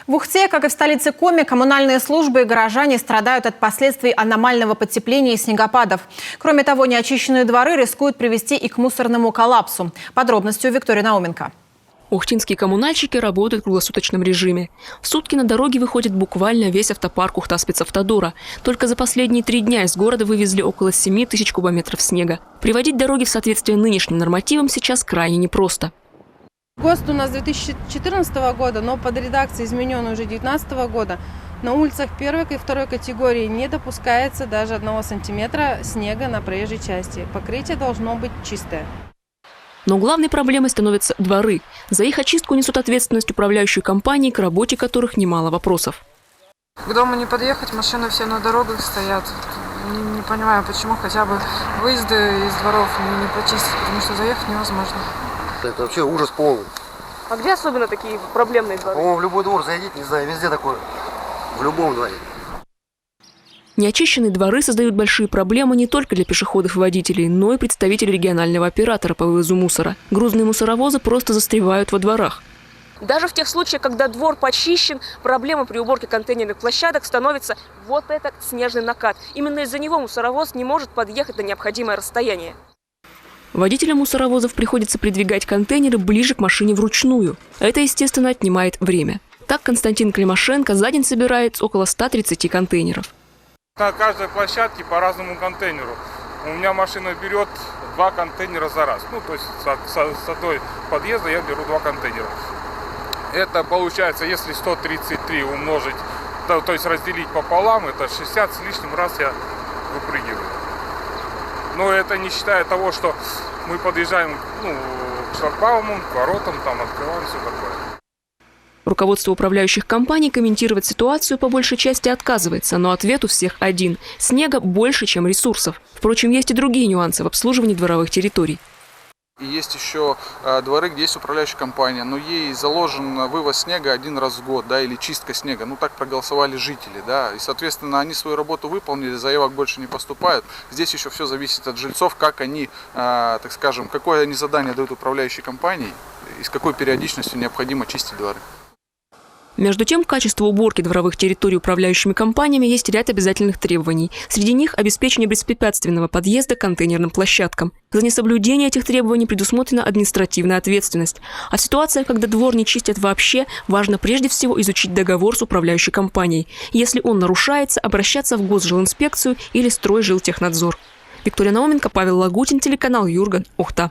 В Ухте, как и в столице Коми, коммунальные службы и горожане страдают от последствий аномального потепления и снегопадов. Кроме того, неочищенные дворы рискуют привести и к мусорному коллапсу. Подробности у Виктории Науменко. Ухтинские коммунальщики работают в круглосуточном режиме. В сутки на дороге выходит буквально весь автопарк Ухта-спецавтодора. Только за последние 3 дня из города вывезли около 7 тысяч кубометров снега. Приводить дороги в соответствие нынешним нормативам сейчас крайне непросто. ГОСТ у нас 2014 года, но под редакцией, измененной уже 2019 года, на улицах первой и второй категории не допускается даже 1 сантиметра снега на проезжей части. Покрытие должно быть чистое. Но главной проблемой становятся дворы. За их очистку несут ответственность управляющие компании, к работе которых немало вопросов. К дому не подъехать, машины все на дорогах стоят. Не понимаю, почему хотя бы выезды из дворов не почистить, потому что заехать невозможно. Это вообще ужас полный. А где особенно такие проблемные дворы? По-моему, в любой двор зайдите, не знаю, везде такое. В любом дворе. Неочищенные дворы создают большие проблемы не только для пешеходов и водителей, но и представителей регионального оператора по вывозу мусора. Грузные мусоровозы просто застревают во дворах. Даже в тех случаях, когда двор почищен, проблема при уборке контейнерных площадок становится вот этот снежный накат. Именно из-за него мусоровоз не может подъехать на необходимое расстояние. Водителям мусоровозов приходится придвигать контейнеры ближе к машине вручную. Это, естественно, отнимает время. Так Константин Климашенко за день собирает около 130 контейнеров. На каждой площадке по разному контейнеру. У меня машина берет 2 контейнера за раз. То есть с одной подъезда я беру 2 контейнера. Это получается, если 133 умножить, то есть разделить пополам, это 60 с лишним раз я выпрыгиваю. Но это не считая того, что мы подъезжаем к шлагбауму, к воротам, там открываем, все такое. Руководство управляющих компаний комментировать ситуацию по большей части отказывается, но ответ у всех один – снега больше, чем ресурсов. Впрочем, есть и другие нюансы в обслуживании дворовых территорий. И есть еще дворы, где есть управляющая компания, но ей заложен вывоз снега 1 раз в год, или чистка снега. Так проголосовали жители, И, соответственно, они свою работу выполнили, заявок больше не поступают. Здесь еще все зависит от жильцов, как они, так скажем, какое они задание дают управляющей компании и с какой периодичностью необходимо чистить дворы. Между тем, к качеству уборки дворовых территорий управляющими компаниями есть ряд обязательных требований. Среди них обеспечение беспрепятственного подъезда к контейнерным площадкам. За несоблюдение этих требований предусмотрена административная ответственность. А в ситуациях, когда двор не чистят вообще, важно прежде всего изучить договор с управляющей компанией. Если он нарушается, обращаться в Госжилинспекцию или Стройжилтехнадзор. Виктория Науменко, Павел Лагутин, телеканал Юрган, Ухта.